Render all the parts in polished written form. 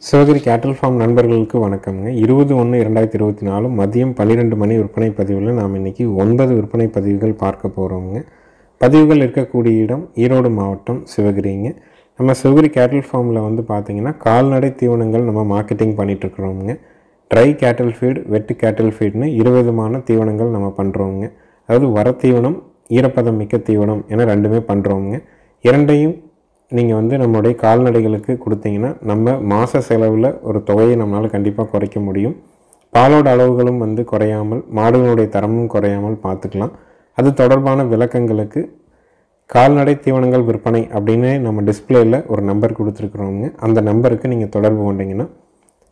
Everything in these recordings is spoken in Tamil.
சிவகிரி கேட்டல் ஃபார்ம் நண்பர்களுக்கு வணக்கம்ங்க. 20/1/2024 மதியம் 12 மணி விற்பனை பதிவில் நாம் இன்றைக்கி 9 விற்பனை பதிவுகள் பார்க்க போகிறோங்க. பதிவுகள் இருக்கக்கூடிய இடம் ஈரோடு மாவட்டம் சிவகிரிங்க. நம்ம சிவகிரி கேட்டல் ஃபார்மில் வந்து பார்த்திங்கன்னா கால்நடை தீவனங்கள் நம்ம மார்க்கெட்டிங் பண்ணிகிட்ருக்குறோங்க. ட்ரை கேட்டல் ஃபீடு, வெட்டு கேட்டல் ஃபீடுன்னு 20 விதமான தீவனங்கள் நம்ம பண்ணுறோங்க. அதாவது வர தீவனம், ஈரப்பதம் மிக்க தீவனம் என ரெண்டுமே பண்ணுறோங்க. இரண்டையும் நீங்கள் வந்து நம்மளுடைய கால்நடைகளுக்கு கொடுத்தீங்கன்னா நம்ம மாத செலவில் ஒரு தொகையை நம்மளால் கண்டிப்பாக குறைக்க முடியும். பாலோட அளவுகளும் வந்து குறையாமல், மாடுகளுடைய தரமும் குறையாமல் பார்த்துக்கலாம். அது தொடர்பான விளக்கங்களுக்கு கால்நடை தீவனங்கள் விற்பனை அப்படின்னு நம்ம டிஸ்பிளேயில் ஒரு நம்பர் கொடுத்துருக்குறோங்க. அந்த நம்பருக்கு நீங்கள் தொடர்பு கொண்டீங்கன்னா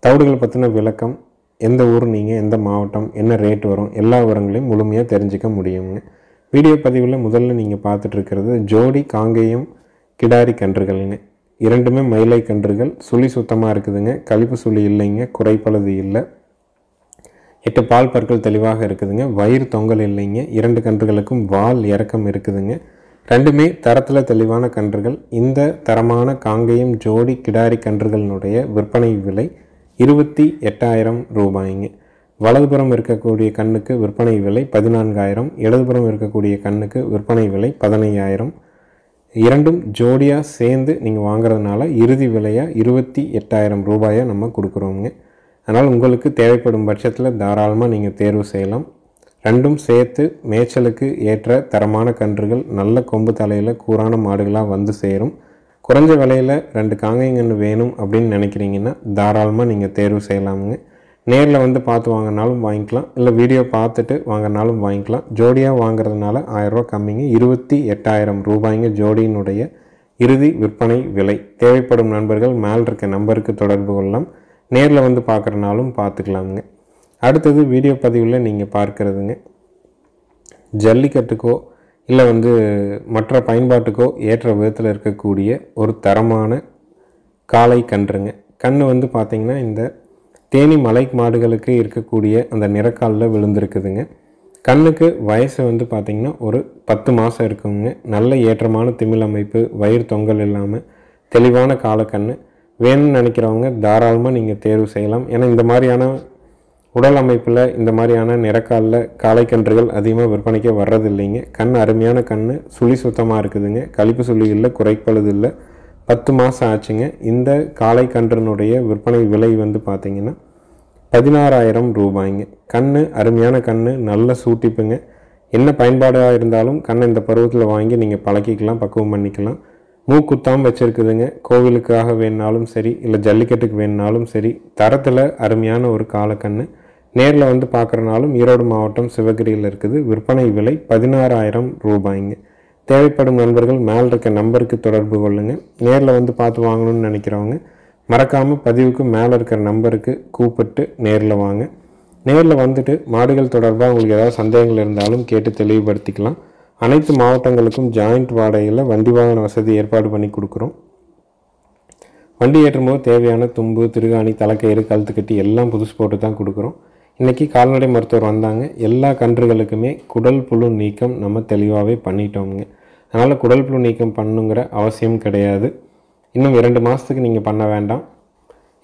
தவிடுகள் பற்றின விளக்கம், எந்த ஊர் நீங்கள், எந்த மாவட்டம், என்ன ரேட் வரும், எல்லா விவரங்களையும் முழுமையாக தெரிஞ்சுக்க முடியுங்க. வீடியோ பதிவில் முதல்ல நீங்கள் பார்த்துட்ருக்கிறது ஜோடி காங்கேயம் கிடாரி கன்றுகள்ங்க. இரண்டுமே மயிலை கன்றுகள். சுழி சுத்தமாக இருக்குதுங்க. கழிப்பு சுழி இல்லைங்க, குறைப்பழுது இல்லை. 8 பால் பற்கள் தெளிவாக இருக்குதுங்க. வயிறு தொங்கல் இல்லைங்க. 2 கன்றுகளுக்கும் வால் இறக்கம் இருக்குதுங்க. ரெண்டுமே தரத்தில் தெளிவான கன்றுகள். இந்த தரமான காங்கேயம் ஜோடி கிடாரி கன்றுகளினுடைய விற்பனை விலை 28,000 ரூபாய்ங்க. வலதுபுறம் இருக்கக்கூடிய கண்ணுக்கு விற்பனை விலை 14,000, இடதுபுறம் இருக்கக்கூடிய கண்ணுக்கு விற்பனை விலை 15,000. இரண்டும் ஜோடியாக சேர்ந்து நீங்கள் வாங்குறதுனால இறுதி விலையாக 28,000 ரூபாயை நம்ம கொடுக்குறோங்க. அதனால் உங்களுக்கு தேவைப்படும் பட்சத்தில் தாராளமாக நீங்கள் தேர்வு செய்யலாம். ரெண்டும் சேர்த்து மேய்ச்சலுக்கு ஏற்ற தரமான கன்றுகள், நல்ல கொம்பு தலையில் கூரான மாடுகளாக வந்து சேரும். குறைஞ்ச விலையில் 2 காங்கேயங்கன்று வேணும் அப்படின்னு நினைக்கிறீங்கன்னா தாராளமாக நீங்கள் தேர்வு செய்யலாமுங்க. நேரில் வந்து பார்த்து வாங்கினாலும் வாங்கிக்கலாம், இல்லை வீடியோ பார்த்துட்டு வாங்கினாலும் வாங்கிக்கலாம். ஜோடியாக வாங்குறதுனால 1000 ரூபா கம்மிங்க. 28,000 ரூபாய்ங்க ஜோடியினுடைய இறுதி விற்பனை விலை. தேவைப்படும் நண்பர்கள் மேல் இருக்க நம்பருக்கு தொடர்பு கொள்ளலாம். நேரில் வந்து பார்க்குறனாலும் பார்த்துக்கலாமுங்க. அடுத்தது வீடியோ பதிவில் நீங்கள் பார்க்குறதுங்க ஜல்லிக்கட்டுக்கோ இல்லை வந்து மற்ற பயன்பாட்டுக்கோ ஏற்ற விதத்தில் இருக்கக்கூடிய ஒரு தரமான காளை கன்றுங்க. கன்று வந்து பார்த்திங்கன்னா இந்த தேனி மலை மாடுகளுக்கு இருக்கக்கூடிய அந்த நிறக்காலில் விழுந்திருக்குதுங்க. கண்ணுக்கு வயசு வந்து பார்த்திங்கன்னா ஒரு 10 மாதம் இருக்குங்க. நல்ல ஏற்றமான திமிழ் அமைப்பு, வயிறு தொங்கல் இல்லாமல் தெளிவான காலக்கண்ணு வேணும்னு நினைக்கிறவங்க தாராளமாக நீங்கள் தேர்வு செய்யலாம். ஏன்னா இந்த மாதிரியான உடல் அமைப்பில், இந்த மாதிரியான நிறக்காலில் காளைக்கன்றுகள் அதிகமாக விற்பனைக்கு வர்றது இல்லைங்க. கண் அருமையான கண், சுழி சுத்தமாக இருக்குதுங்க. கழிப்பு சுழி இல்லை, குறைப்பழுது இல்லை. 10 மாதம் ஆச்சுங்க. இந்த காளைக்கன்றினுடைய விற்பனை விலை வந்து பார்த்திங்கன்னா 16,000 ரூபாய்ங்க. கண் அருமையான கண், நல்ல சூட்டிப்புங்க. என்ன பயன்பாடாக இருந்தாலும் கண்ணை இந்த பருவத்தில் வாங்கி நீங்கள் பழக்கிக்கலாம், பக்குவம் பண்ணிக்கலாம். மூக்குத்தாம் வச்சுருக்குதுங்க. கோவிலுக்காக வேணுனாலும் சரி, இல்லை ஜல்லிக்கட்டுக்கு வேணுனாலும் சரி, தரத்தில் அருமையான ஒரு காலக்கண்ணு. நேரில் வந்து பார்க்குறனாலும் ஈரோடு மாவட்டம் சிவகிரியில் இருக்குது. விற்பனை விலை 16,000 ரூபாய்ங்க. தேவைப்படும் நண்பர்கள் மேல் இருக்க நம்பருக்கு தொடர்பு கொள்ளுங்க. நேரில் வந்து பார்த்து வாங்கணும்னு நினைக்கிறவங்க மறக்காமல் பதிவுக்கு மேலே இருக்கிற நம்பருக்கு கூப்பிட்டு நேரில் வாங்க. நேரில் வந்துட்டு மாடுகள் தொடர்பாக உங்களுக்கு ஏதாவது சந்தேகங்கள் இருந்தாலும் கேட்டு தெளிவுபடுத்திக்கலாம். அனைத்து மாவட்டங்களுக்கும் ஜாயிண்ட் வாடகையில் வண்டி வாகன வசதி ஏற்பாடு பண்ணி கொடுக்குறோம். வண்டி ஏற்றும்போது தேவையான தும்பு, திருகாணி, தலைக்கயிறு, கழுத்துக்கட்டி எல்லாம் புதுசு போட்டு தான் கொடுக்குறோம். இன்றைக்கி கால்நடை மருத்துவர் வந்தாங்க. எல்லா கன்றுகளுக்குமே குடல் புழு நீக்கம் நம்ம தெளிவாகவே பண்ணிட்டோங்க. அதனால் குடல் புழு நீக்கம் பண்ணுங்கிற அவசியம் கிடையாது. இன்னும் 2 மாதத்துக்கு நீங்கள் பண்ண வேண்டாம்.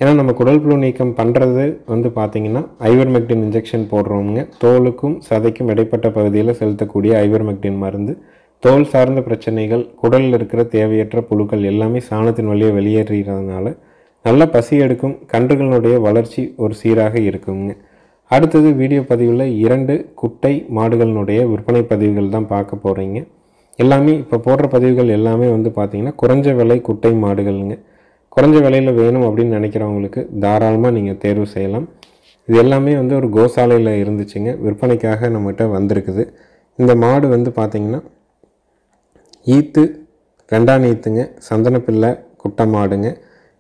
ஏன்னா நம்ம குடல் புழு நீக்கம் பண்ணுறது வந்து பார்த்திங்கன்னா ஐவர்மெக்டின் இன்ஜெக்ஷன் போடுறோங்க. தோலுக்கும் சதைக்கும் இடைப்பட்ட பகுதியில் செலுத்தக்கூடிய ஐவர்மெக்டின் மருந்து தோல் சார்ந்த பிரச்சனைகள், குடலில் இருக்கிற தேவையற்ற புழுக்கள் எல்லாமே சாணத்தின் வழியாக வெளியேறதுனால நல்ல பசி எடுக்கும், கன்றுகளுடைய வளர்ச்சி ஒரு சீராக இருக்குங்க. அடுத்தது வீடியோ பதிவில் 2 குட்டை மாடுகளினுடைய விற்பனை பதிவுகள் தான் பார்க்க போகிறீங்க. எல்லாமே இப்போ போடுற பதிவுகள் எல்லாமே வந்து பார்த்திங்கன்னா குறைஞ்ச விலை குட்டை மாடுகள்ங்க. குறைஞ்ச விலையில் வேணும் அப்படின்னு நினைக்கிறவங்களுக்கு தாராளமாக நீங்கள் தேர்வு செய்யலாம். இது எல்லாமே வந்து ஒரு கோசாலையில் இருந்துச்சுங்க, விற்பனைக்காக நம்மகிட்ட வந்திருக்குது. இந்த மாடு வந்து பார்த்திங்கன்னா ஈத்து 2ஆம் ஈத்துங்க, சந்தனப்பிள்ளை குட்டை மாடுங்க.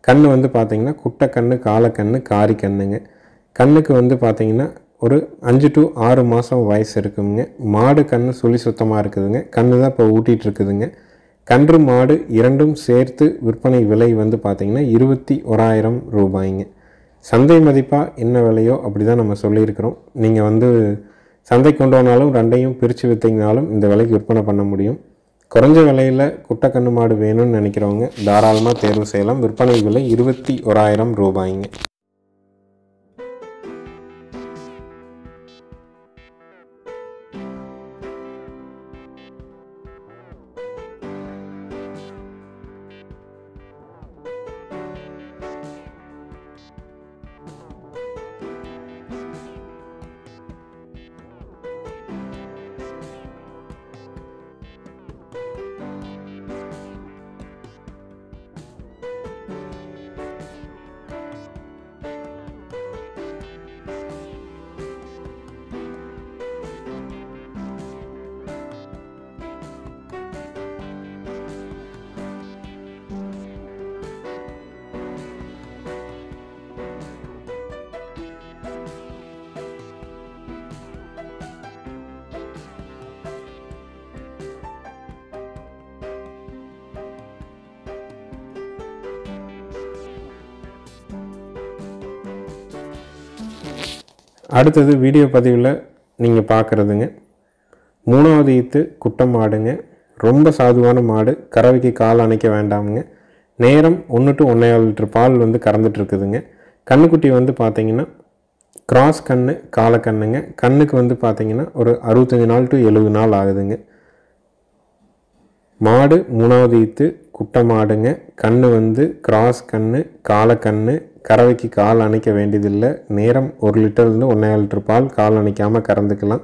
கண் வந்து பார்த்திங்கன்னா குட்டை கண், காலக்கண்ணு, காரி கண்ணுங்க. கண்ணுக்கு வந்து பார்த்திங்கன்னா ஒரு 5 to 6 மாதம் வயசு இருக்குங்க. மாடு கண் சுழி சுத்தமாக இருக்குதுங்க. கண்ணு தான் இப்போ ஊட்டிகிட்டு இருக்குதுங்க. கன்று மாடு இரண்டும் சேர்த்து விற்பனை விலை வந்து பார்த்திங்கன்னா 21,000 ரூபாய்ங்க. சந்தை மதிப்பாக என்ன விலையோ அப்படி தான் நம்ம சொல்லியிருக்கிறோம். நீங்கள் வந்து சந்தை கொண்டு வந்தாலும் ரெண்டையும் பிரித்து விற்றீங்கனாலும் இந்த விலைக்கு விற்பனை பண்ண முடியும். குறைஞ்ச விலையில் குட்டை கன்று மாடு வேணும்னு நினைக்கிறவங்க தாராளமாக தேர்வு செய்யலாம். விற்பனை விலை 21,000 ரூபாய்ங்க. அடுத்தது வீடியோ பதிவில் நீங்கள் பார்க்குறதுங்க 3வது ஈத்து குட்டை மாடுங்க. ரொம்ப சாதுவான மாடு. கறவைக்கு கால் அணைக்க வேண்டாமுங்க. நேரம் 1 to 1.5 லிட்டர் பால் வந்து கறந்துட்டுருக்குதுங்க. கண்ணுக்குட்டி வந்து பார்த்திங்கன்னா கிராஸ் கன்று காலை கண்ணுங்க. கண்ணுக்கு வந்து பார்த்திங்கன்னா ஒரு 65 நாள் to 70 நாள் ஆகுதுங்க. மாடு 3வது ஈத்து குட்டை மாடுங்க. கன்று வந்து கிராஸ் கன்று காலை கன்று. கறவைக்கு கால் அணைக்க வேண்டியதில்லை. நேரம் 1 லிட்டர்லேருந்து 1.5 லிட்டர் பால் கால் அணைக்காமல் கறந்துக்கலாம்.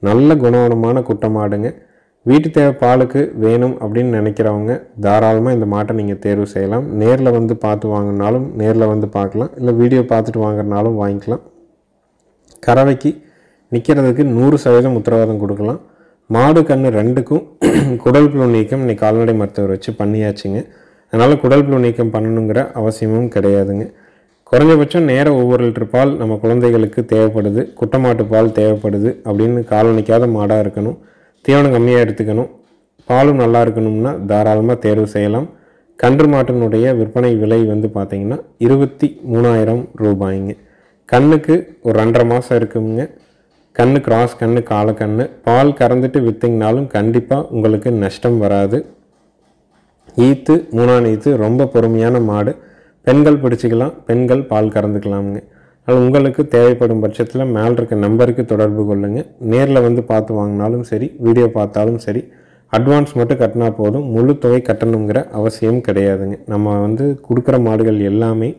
நல்ல குணமான குட்டை மாடுங்க. வீட்டு தேவை பாலுக்கு வேணும் அப்படின்னு நினைக்கிறவங்க தாராளமாக இந்த மாட்டை நீங்கள் தேர்வு செய்யலாம். நேரில் வந்து பார்த்து வாங்கினாலும் நேரில் வந்து பார்க்கலாம், இல்லை வீடியோ பார்த்துட்டு வாங்குறனாலும் வாங்கிக்கலாம். கறவைக்கு நிற்கிறதுக்கு 100% உத்தரவாதம் கொடுக்கலாம். மாடு கன்று ரெண்டுக்கும் குடல் புழு நீக்கம் இன்னைக்கு கால்நடை மருத்துவர் வச்சு பண்ணியாச்சுங்க. அதனால் குடல் புழு நீக்கம் பண்ணணுங்கிற அவசியமும் கிடையாதுங்க. குறைஞ்சபட்சம் நேரம் 1 லிட்டர் பால் நம்ம குழந்தைகளுக்கு தேவைப்படுது, குட்டை மாட்டு பால் தேவைப்படுது அப்படின்னு கால் நிற்காத மாடாக இருக்கணும், தீவனம் கம்மியாக எடுத்துக்கணும், பாலும் நல்லா இருக்கணும்னா தாராளமாக தேர்வு செய்யலாம். கன்று மாட்டினுடைய விற்பனை விலை வந்து பார்த்திங்கன்னா 23,000 ரூபாய்ங்க. கண்ணுக்கு ஒரு 2.5 மாதம் இருக்குங்க. கண்ணு கிராஸ் கண்ணு காலை கண்ணு. பால் கறந்துட்டு விற்றிங்கனாலும் கண்டிப்பாக உங்களுக்கு நஷ்டம் வராது. ஈத்து 3ஆம் ஈத்து ரொம்ப பொறுமையான மாடு. பெண்கள் பிடிச்சிக்கலாம், பெண்கள் பால் கறந்துக்கலாமுங்க. அதனால் உங்களுக்கு தேவைப்படும் பட்சத்தில் மேலே இருக்க நம்பருக்கு தொடர்பு கொள்ளுங்கள். நேரில் வந்து பார்த்து வாங்கினாலும் சரி, வீடியோ பார்த்தாலும் சரி, அட்வான்ஸ் மட்டும் கட்டினா போதும். முழு தொகை கட்டணுங்கிற அவசியம் கிடையாதுங்க. நம்ம வந்து கொடுக்குற மாடுகள் எல்லாமே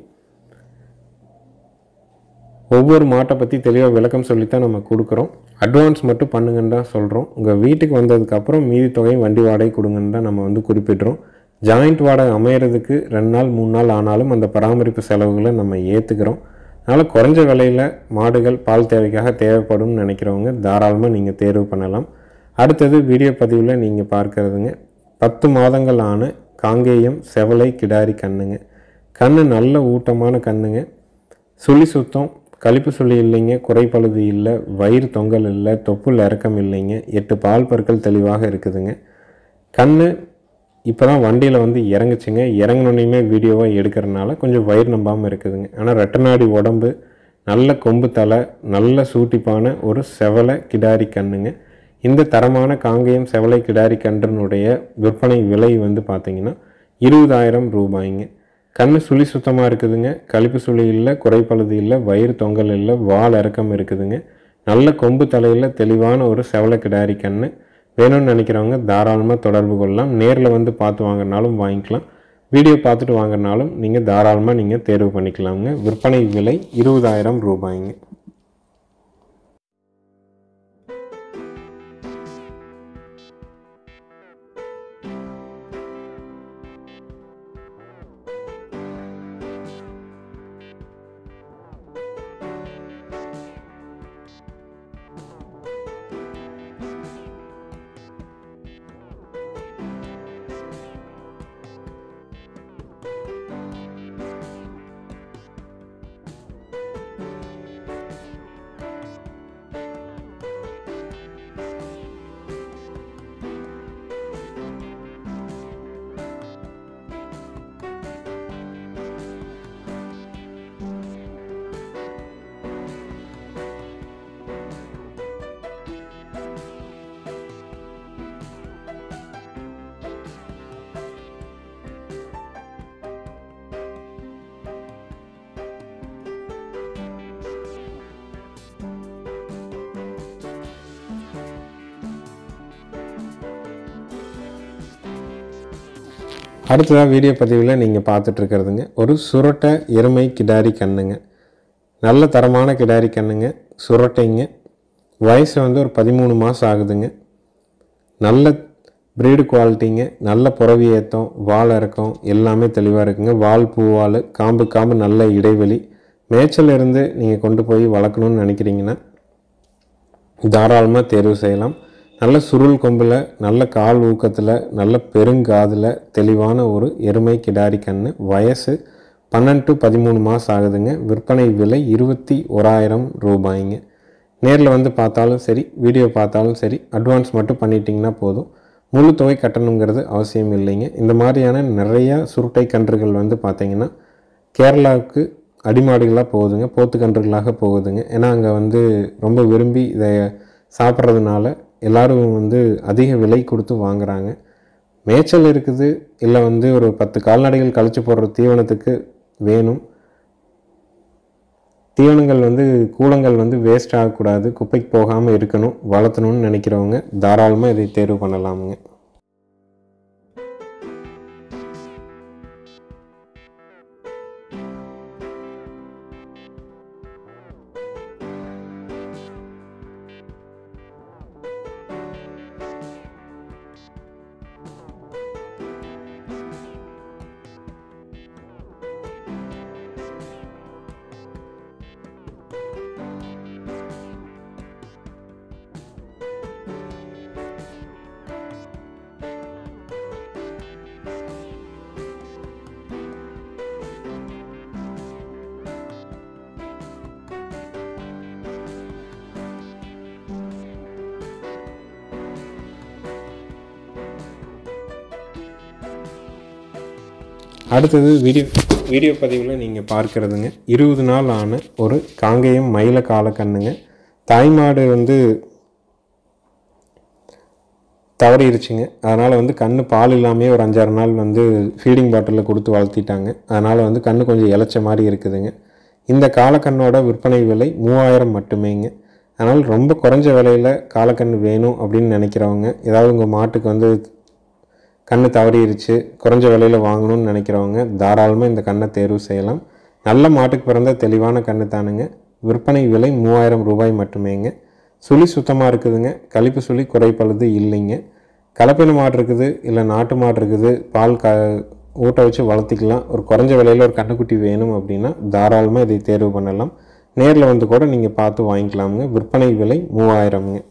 ஒவ்வொரு மாட்டை பற்றி தெளிவாக விளக்கம் சொல்லித்தான் நம்ம கொடுக்குறோம். அட்வான்ஸ் மட்டும் பண்ணுங்கன்னு தான் சொல்கிறோம். உங்கள் வீட்டுக்கு வந்ததுக்கப்புறம் மீதி தொகை வண்டி வாடகை கொடுங்கன்னு தான் நம்ம வந்து குறிப்பிட்றோம். ஜாயிண்ட் வாடகை அமையிறதுக்கு 2 நாள் 3 நாள் ஆனாலும் அந்த பராமரிப்பு செலவுகளை நம்ம ஏற்றுக்கிறோம். அதனால் குறைஞ்ச விலையில் மாடுகள் பால் தேவைக்காக தேவைப்படும் நினைக்கிறவங்க தாராளமாக நீங்கள் தேர்வு பண்ணலாம். அடுத்தது வீடியோ பதிவில் நீங்கள் பார்க்குறதுங்க 10 மாதங்கள் ஆன காங்கேயம் செவலை கிடாரி கண்ணுங்க. கண்ணு நல்ல ஊட்டமான கண்ணுங்க. சுழி சுத்தம், கழிப்பு சுழி இல்லைங்க, குறைப்பழுது இல்லை, வயிறு தொங்கல் இல்லை, தொப்புள் இறக்கம் இல்லைங்க, 8 பால் பற்கள் தெளிவாக இருக்குதுங்க. கண்ணு இப்போ தான் வண்டியில் வந்து இறங்குச்சுங்க. இறங்கினோன்னையுமே வீடியோவாக எடுக்கிறதுனால கொஞ்சம் வயிறு நம்பாமல் இருக்குதுங்க. ஆனால் ரெட்டநாடி உடம்பு, நல்ல கொம்பு தலை, நல்ல சூட்டிப்பான ஒரு செவலை கிடாரி கண்ணுங்க. இந்த தரமான காங்கேயம் செவலை கிடாரி கன்றுனுடைய விற்பனை விலை வந்து பார்த்திங்கன்னா 20,000 ரூபாய்ங்க. கண்ணு சுழி சுத்தமாக இருக்குதுங்க. கழிப்பு சுழி இல்லை, குறைப்பழுது இல்லை, வயிறு தொங்கல் இல்லை, வால் இறக்கம் இருக்குதுங்க. நல்ல கொம்பு தலையில் தெளிவான ஒரு செவலை கிடாரி கண்ணு. வேணும்னு நினைக்கிறவங்க தாராளமாக தொடர்பு கொள்ளலாம். நேரில் வந்து பார்த்து வாங்கினாலும் வாங்கிக்கலாம், வீடியோ பார்த்துட்டு வாங்கினாலும் நீங்கள் தாராளமாக தேர்வு பண்ணிக்கலாமுங்க. விற்பனை விலை 20,000 ரூபாய்ங்க. அடுத்ததாக வீடியோ பதிவில் நீங்கள் பார்த்துட்ருக்கிறதுங்க ஒரு சுரட்டை எருமை கிடாரி கண்ணுங்க. நல்ல தரமான கிடாரி கண்ணுங்க, சுரட்டைங்க. வயசு வந்து ஒரு 13 மாதம் ஆகுதுங்க. நல்ல ப்ரீடு குவாலிட்டிங்க, நல்ல புறவி ஏற்றம், வால் இறக்கம் எல்லாமே தெளிவாக இருக்குங்க. வால் பூவால், காம்பு நல்ல இடைவெளி. மேய்ச்சல் இருந்து நீங்கள் கொண்டு போய் வளர்க்கணுன்னு நினைக்கிறீங்கன்னா தாராளமாக தேர்வு செய்யலாம். நல்ல சுருள் கொம்பில், நல்ல கால் ஊக்கத்தில், நல்ல பெருங்காதில் தெளிவான ஒரு எருமை கிடாரி கன்று. வயசு 12 to 13 மாதம் ஆகுதுங்க. விற்பனை விலை 21,000 ரூபாய்ங்க. நேரில் வந்து பார்த்தாலும் சரி, வீடியோ பார்த்தாலும் சரி, அட்வான்ஸ் மட்டும் பண்ணிட்டீங்கன்னா போதும். முழு தொகை கட்டணுங்கிறது அவசியம் இல்லைங்க. இந்த மாதிரியான நிறையா சுருட்டை கன்றுகள் வந்து பார்த்திங்கன்னா கேரளாவுக்கு அடிமாடுகளாக போகுதுங்க, போத்து கன்றுகளாக போகுதுங்க. ஏன்னா அங்கே வந்து ரொம்ப விரும்பி இதை சாப்பிட்றதுனால எல்லோரும் வந்து அதிக விலை கொடுத்து வாங்குகிறாங்க. மேய்ச்சல் இருக்குது, இல்லை வந்து ஒரு 10 கால்நடைகள் கழிச்சு போடுற தீவனத்துக்கு வேணும். தீவனங்கள் வந்து கூலங்கள் வந்து வேஸ்ட் ஆகக்கூடாது, குப்பைக்கு போகாமல் இருக்கணும், வளர்த்தணும்னு நினைக்கிறவங்க தாராளமாக இதை தேர்வு பண்ணலாமுங்க. அடுத்தது வீடியோ பதிவில் நீங்கள் பார்க்குறதுங்க 20 நாள் ஆன ஒரு காங்கேயம் மயில காலக்கண்ணுங்க. தாய்மாடு வந்து தவறிடுச்சுங்க. அதனால் வந்து கன்று பால் இல்லாமே ஒரு 5-6 நாள் வந்து ஃபீடிங் பாட்டிலில் கொடுத்து வளர்த்திட்டாங்க. அதனால் வந்து கன்று கொஞ்சம் இளைச்ச மாதிரி இருக்குதுங்க. இந்த காலக்கண்ணோட விற்பனை விலை 3000 மட்டுமேங்க. அதனால் ரொம்ப குறைஞ்ச விலையில் காலக்கன்று வேணும் அப்படின்னு நினைக்கிறவங்க, ஏதாவது உங்கள் மாட்டுக்கு வந்து கன்று தவறிடுச்சு, குறைஞ்ச விலையில் வாங்கணும்னு நினைக்கிறவங்க தாராளமாக இந்த கண்ணை தேர்வு செய்யலாம். நல்ல மாட்டுக்கு பிறந்த தெளிவான கன்று தானுங்க. விற்பனை விலை 3000 ரூபாய் மட்டுமேங்க. சுழி சுத்தமாக இருக்குதுங்க, கழிப்பு சுழி குறைப்பழுது இல்லைங்க. கலப்பின மாடு இருக்குது, இல்லை நாட்டு மாடு இருக்குது, பால் ஊட்ட வச்சு வளர்த்திக்கலாம். ஒரு குறைஞ்ச விலையில் ஒரு கன்றுக்குட்டி வேணும் அப்படின்னா தாராளமாக இதை தேர்வு பண்ணலாம். நேரில் வந்து கூட நீங்கள் பார்த்து வாங்கிக்கலாமுங்க. விற்பனை விலை 3000ங்க.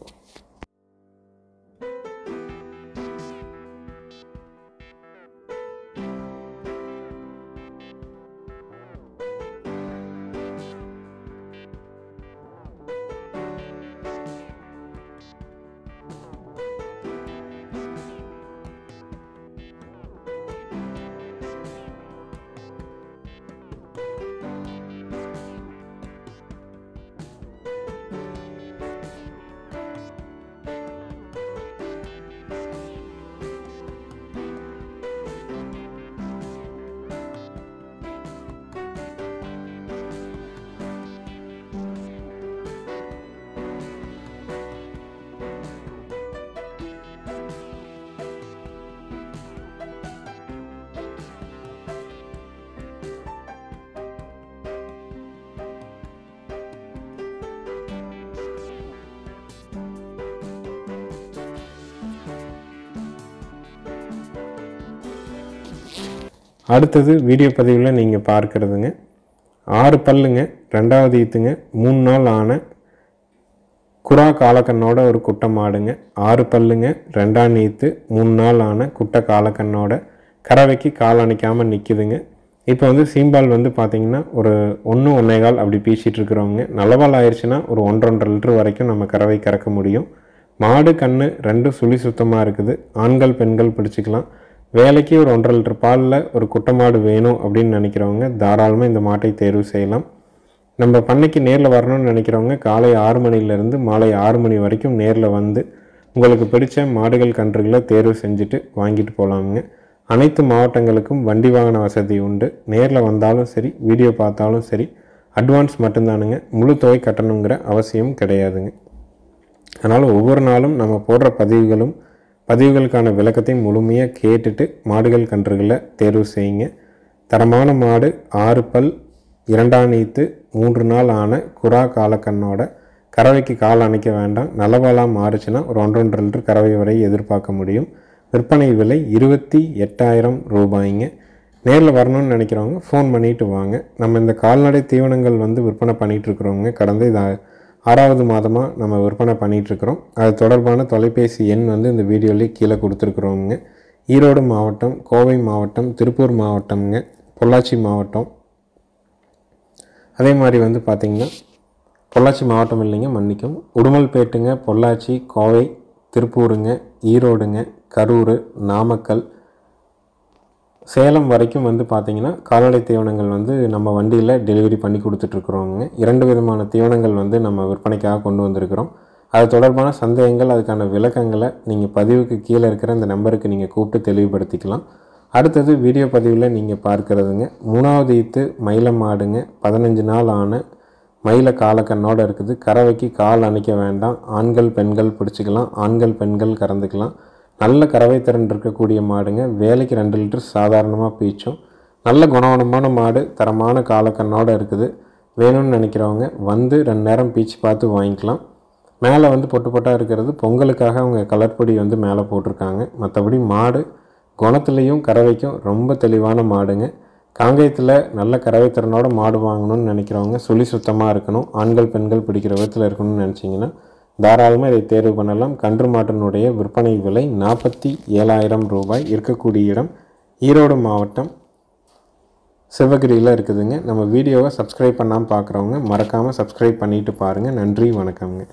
அடுத்தது வீடியோ பதிவில் நீங்கள் பார்க்குறதுங்க 6 பல்லுங்க, 2வது ஈத்துங்க, 3 நாள் ஆன குரா காலக்கண்ணோட ஒரு குட்டை மாடுங்க. 6 பல்லுங்க, 2ஆம் ஈத்து, 3 நாள் ஆன குட்டை காலக்கண்ணோட கறவைக்கு கால் அணைக்காமல் நிற்குதுங்க. இப்போ வந்து சீம்பால் வந்து பார்த்திங்கன்னா ஒரு 1 1/4 அப்படி பீச்சிட்டு இருக்கிறவங்க நல்லவால் ஆயிடுச்சுன்னா ஒரு 1-1.5 லிட்டர் வரைக்கும் நம்ம கறவை கறக்க முடியும். மாடு கன்று 2 சுழி சுத்தமாக இருக்குது. ஆண்கள் பெண்கள் பிடிச்சிக்கலாம். வேலைக்கு ஒரு 1.5 லிட்டர் பாலில் ஒரு குட்டை மாடு வேணும் அப்படின்னு நினைக்கிறவங்க தாராளமாக இந்த மாட்டை தேர்வு செய்யலாம். நம்ம பண்ணைக்கு நேரில் வரணும்னு நினைக்கிறவங்க காலை 6 மணிலேருந்து மாலை 6 மணி வரைக்கும் நேரில் வந்து உங்களுக்கு பிடிச்ச மாடுகள் கன்றுகளை தேர்வு செஞ்சுட்டு வாங்கிட்டு போகலாமுங்க. அனைத்து மாவட்டங்களுக்கும் வண்டி வாகன வசதி உண்டு. நேரில் வந்தாலும் சரி, வீடியோ பார்த்தாலும் சரி, அட்வான்ஸ் மட்டும்தானுங்க. முழு தொகை கட்டணுங்கிற அவசியம் கிடையாதுங்க. அதனால் ஒவ்வொரு நாளும் நம்ம போடுற பதிவுகளும் பதிவுகளுக்கான விளக்கத்தையும் முழுமையாக கேட்டுட்டு மாடுகள் கன்றுகளை தேர்வு செய்யுங்க. தரமான மாடு 6 பல் 2ஆம் நீத்து 3 நாள் ஆன குரா காலக்கண்ணோட கறவைக்கு கால் அணைக்க வேண்டாம். நல்லபாலாக மாறுச்சுன்னா ஒரு 1.5 லிட்டர் கறவை வரை எதிர்பார்க்க முடியும். விற்பனை விலை 28,000 ரூபாய்ங்க. நேரில் வரணும்னு நினைக்கிறவங்க ஃபோன் பண்ணிவிட்டு வாங்க. நம்ம இந்த கால்நடை தீவனங்கள் வந்து விற்பனை பண்ணிகிட்ருக்குறோங்க. கடந்த இது 6வது மாதமாக நம்ம விற்பனை பண்ணிகிட்ருக்குறோம். அது தொடர்பான தொலைபேசி எண் வந்து இந்த வீடியோலேயே கீழே கொடுத்துருக்குறோங்க. ஈரோடு மாவட்டம், கோவை மாவட்டம், திருப்பூர் மாவட்டம்ங்க, பொள்ளாச்சி மாவட்டம். அதே மாதிரி வந்து பார்த்திங்கன்னா பொள்ளாச்சி மாவட்டம் இல்லைங்க, மன்னிக்கும், உடுமல்பேட்டுங்க, பொள்ளாச்சி, கோவை, திருப்பூருங்க, ஈரோடுங்க, கரூர், நாமக்கல், சேலம் வரைக்கும் வந்து பார்த்திங்கன்னா கால்நடை தீவனங்கள் வந்து நம்ம வண்டியில் டெலிவரி பண்ணி கொடுத்துட்ருக்குறோங்க. 2 விதமான தீவனங்கள் வந்து நம்ம விற்பனைக்காக கொண்டு வந்திருக்கிறோம். அது தொடர்பான சந்தேகங்கள், அதுக்கான விளக்கங்களை நீங்கள் பதிவுக்கு கீழே இருக்கிற இந்த நம்பருக்கு நீங்கள் கூப்பிட்டு தெளிவுபடுத்திக்கலாம். அடுத்தது வீடியோ பதிவில் நீங்கள் பார்க்குறதுங்க 3வது ஈத்து மயில மாடுங்க. 15 நாள் ஆன மயில காலக்கண்ணோடு இருக்குது. கறவைக்கு கால் அணைக்க வேண்டாம். ஆண்கள் பெண்கள் பிடிச்சிக்கலாம், ஆண்கள் பெண்கள் கறந்துக்கலாம். நல்ல கறவை திறன் இருக்கக்கூடிய மாடுங்க. வேலைக்கு 2 லிட்டர் சாதாரணமாக பீச்சும். நல்ல குணவனமான மாடு, தரமான காலக்கண்ணோடு இருக்குது. வேணும்னு நினைக்கிறவங்க வந்து 2 நேரம் பீச்சு பார்த்து வாங்கிக்கலாம். மேலே வந்து பொட்டாக இருக்கிறது பொங்கலுக்காக அவங்க கலர்பொடி வந்து மேலே போட்டிருக்காங்க. மற்றபடி மாடு குணத்துலேயும் கறவைக்கும் ரொம்ப தெளிவான மாடுங்க. காங்கேயத்தில் நல்ல கறவை திறனோட மாடு வாங்கணும்னு நினைக்கிறவங்க சுழி சுத்தமாக இருக்கணும், ஆண்கள் பெண்கள் பிடிக்கிற விதத்தில் இருக்கணும்னு நினச்சிங்கன்னா தாராளமாக இதை தேர்வு பண்ணலாம். கன்று மாட்டினுடைய விற்பனை விலை 47,000 ரூபாய். இருக்கக்கூடிய இடம் ஈரோடு மாவட்டம், சிவகிரியில் இருக்குதுங்க. நம்ம வீடியோவை சப்ஸ்கிரைப் பண்ணாமல் பார்க்குறவங்க மறக்காமல் சப்ஸ்கிரைப் பண்ணிவிட்டு பாருங்கள். நன்றி, வணக்கம்ங்க.